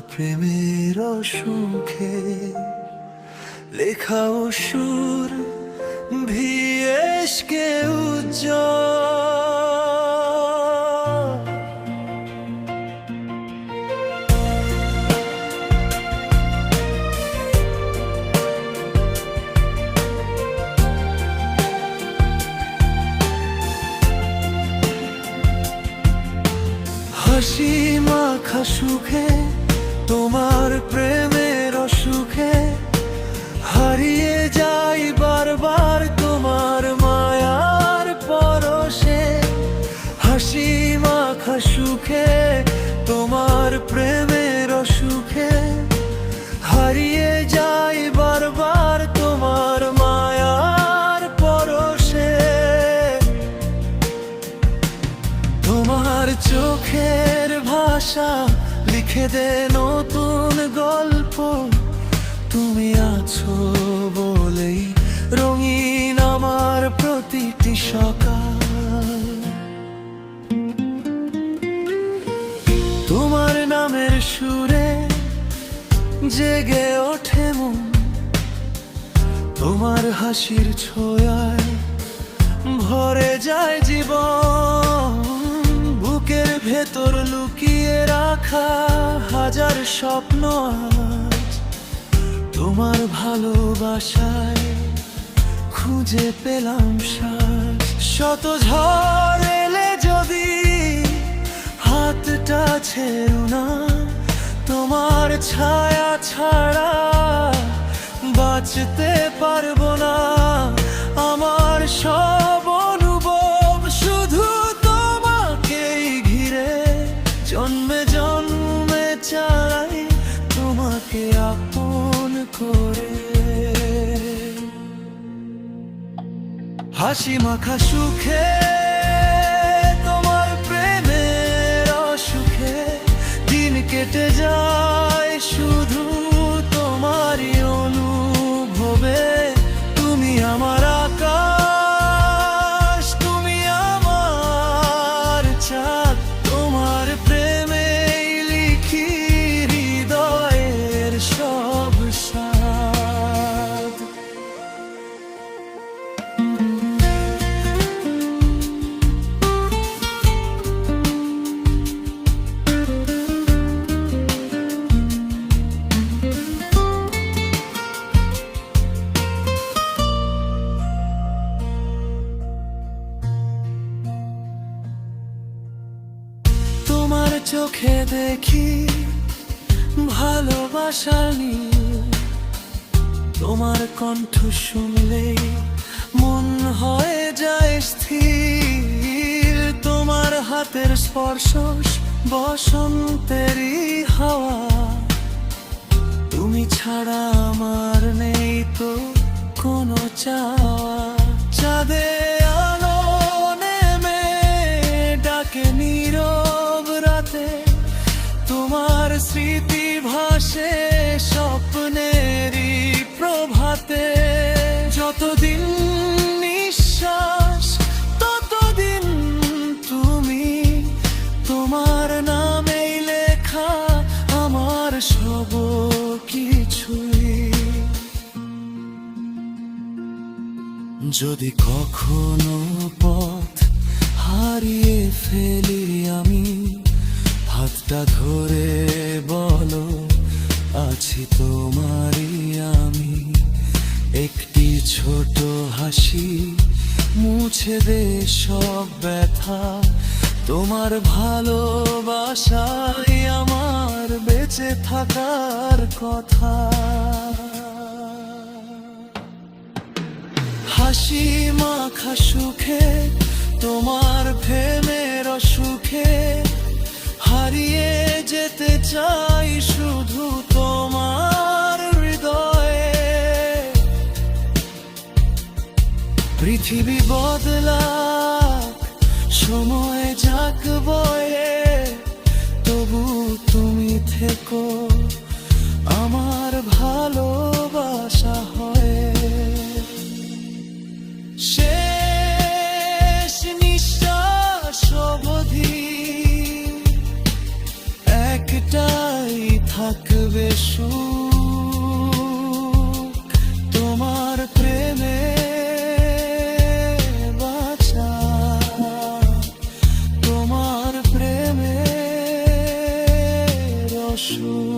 প্রেমের সুখে লেখা ও সুর ভিয়েশকে উজ্জ্বল। হাসি মাখা সুখে তোমার প্রেমের সুখে হারিয়ে যাই বারবার তোমার মায়ার পরশে। হাসি মাখা সুখে তোমার প্রেমের সুখে হারিয়ে যাই বারবার তোমার মায়ার পরশে। তোমার চোখের ভাষা লিখে দে নতুন গল্প। তুমি আছো বলেই রঙিন আমার প্রতিটি সকাল। তোমার নামের সুরে জেগে ওঠে মন, তোমার হাসির ছোঁয়ায় ভরে যায় জীবন। বুকের ভেতর লুকিয়ে রাখা হাজার স্বপ্ন আজ তোমার ভালোবাসায় খুঁজে পেলাম শ্বাস। শত ঝড় এলে যদি হাতটা ছেড়ো না, তোমার ছায়া ছাড়া বাঁচতে পারবো না। আমার সব অনুভব শুধু তোমাকেই ঘিরে, জন্মে জন্মে চাই তোমাকে আপন করে। হাসি মাখা সুখে তোমার প্রেমের সুখে দিন কেটে যায় শুধু তোমারই অনুভবে। তুমি আমার আকাশ, তুমি আমার চাঁদ, তোমার প্রেমেই লিখি হৃদয়ের সব সাদ। তোমার চোখে দেখি ভালোবাসার নীল, তোমার কণ্ঠ শুনলেই মন হয়ে যায় স্থির। তোমার হাতের স্পর্শ বসন্তেরই হাওয়া, তুমি ছাড়া আমার নেই তো কোনো চাওয়া। চাঁদে আলো নেমে ডাকে নীরব রাতে, তোমার স্মৃতি ভাসে স্বপ্নেরই প্রভাতে। যতদিন নিঃশ্বাস ততদিন তুমি, তোমার নামেই লেখা আমার সব কিছুই। যদি কখনো পথ হারিয়ে ফেলি আমি, হাতটা ধরে বলো আছি তোমারই আমি। একটি ছোট হাসি মুছে দে সব ব্যথা, তোমার ভালোবাসায় আমার বেঁচে থাকার কথা। হাসি মাখা সুখে তোমার প্রেমের সুখে হারিয়ে যেতে চাই শুধু তোমার হৃদয়ে। পৃথিবী বদলাক, সময় যাক বয়ে, তবু তুমি থেকো আমার ভালোবাসা হয়ে। শেষ নিঃশ্বাস অবধি একটাই থাক থাকবে সুখ তোমার প্রেমে বাঁচা, তোমার প্রেমে রসুখ।